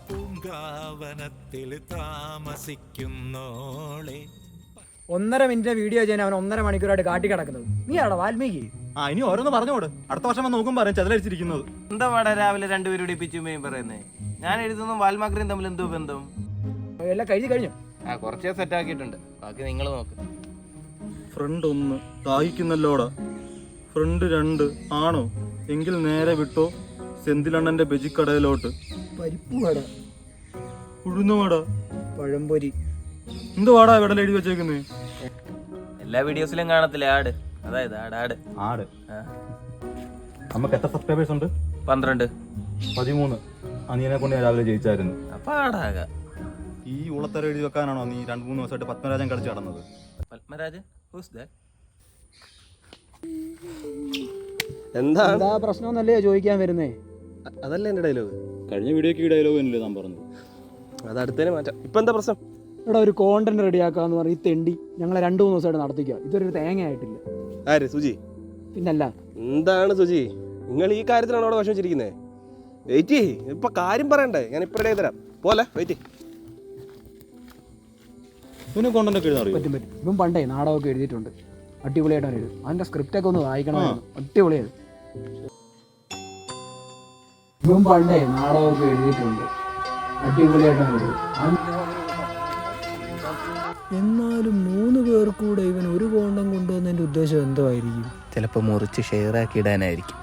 പൂങ്കാവനത്തിൽ താമസിക്കുന്നോളെ 1.5 minute video ചെയ്യാൻ അവൻ 1.5 മണിക്കൂറായിട്ട് കാട്ടി കിടക്കുന്നത്. നീ ആടാ വാൽമീകി. ഇനി ഓരോന്ന് പറഞ്ഞോട്. അടുത്ത വർഷം വന്ന് നോക്കും പറയും ചെതലടിച്ചിരിക്കുന്നത്. എന്താ പാടാ രാവിലെ രണ്ടുപേരുടെ പിച്ചുമേയും പറയുന്നേ? ഞാൻ എഴുതുന്ന വാൽമാക്രിയും തമ്മിൽ എന്തോ ബന്ധം? എല്ലാം കഴിഞ്ഞു. കുറച്ചേ സെറ്റ് ആക്കിയിട്ടുണ്ട്, ബാക്കി നിങ്ങൾ നോക്ക്. ഫ്രണ്ട് 1 ദാഹിക്കുന്നല്ലോടാ. ഫ്രണ്ട് 2 ആണോ എങ്കിൽ നേരെ വിട്ടോ സെന്തിലണ്ണന്റെ ബെജിക്കടയിലോട്ട്. പരിപ്പ് വട, ഉഴുന്നുവട, പഴംപൊരി. എന്തുവാടാ ഇവിടെ എഴുതി വെച്ചേക്കുന്നേ? എല്ലാ വീഡിയോസിലും കാണത്തില്ലേ ആട്, അതായത് ആട്. നമുക്ക് എത്ര സബ്സ്ക്രൈബേഴ്സ് ഉണ്ട്? 12. 13. അനിയനെ കൊണ്ട് ഞാൻ രാവിലെ ജയിച്ചായിരുന്നു. അപ്പൊ ആടാകാം. ഈ ഉളത്തര എഴുതി വെക്കാനാണോ നീ 2-3 ദിവസമായിട്ട് പത്മരാജൻ കളിച്ച് നടന്നത്? പത്മരാജൻ? എന്താ പ്രശ്നമെന്നല്ലേ ചോദിക്കാൻ വരുന്നേ? അതല്ല എന്റെ ഡയലോഗ്. കഴിഞ്ഞ വീഡിയോക്ക് ഈ ഡയലോഗ് തന്നെയല്ലേ താൻ പറഞ്ഞത്? അത് അടുത്തതിന് മാറ്റാം. ഇപ്പൊ എന്താ പ്രശ്നം? ഇവിടെ ഒരു കോണ്ടന്റ് റെഡിയാക്കാന്ന് പറഞ്ഞ് ഈ തെണ്ടി ഞങ്ങളെ 2-3 ദിവസമായിട്ട് നടത്തിക്കുക. ഇതൊരു തേങ്ങ ആയിട്ടില്ല. ആര്? സുജി? പിന്നല്ല. എന്താണ് സുജി, നിങ്ങൾ ഈ കാര്യത്തിലാണ് അവിടെ വിഷമിച്ചിരിക്കുന്നത്? വെയിറ്റ് ചെയ്യ്, ഇപ്പൊ കാര്യം പറയണ്ടേ? ഞാൻ ഇപ്പഴേ തരാം. പോലെ വെയിറ്റ്. പിന്നെ കോണ്ടന്റ് ഒക്കെ എഴുതാൻ പറ്റും. ഇപ്പം പണ്ടേ നാടകമൊക്കെ എഴുതിയിട്ടുണ്ട്. അടിപൊളിയായിട്ട് അവൻ എഴുതും. അതിന്റെ സ്ക്രിപ്റ്റൊക്കെ ഒന്ന് വായിക്കണമായിരുന്നു. അടിപൊളിയായത്. ഇപ്പം പണ്ടേ നാടകമൊക്കെ എഴുതിയിട്ടുണ്ട്. അടിപൊളിയായിട്ട് അവൻ എഴുതും. എന്നാലും 3 പേർ കൂടെ ഇവൻ ഒരു കോണ്ടം കൊണ്ടുവന്നതിന്റെ ഉദ്ദേശം എന്തോ ആയിരിക്കും? ചിലപ്പോ മുറിച്ച് ഷെയർ ആക്കി ഇടാനായിരിക്കും.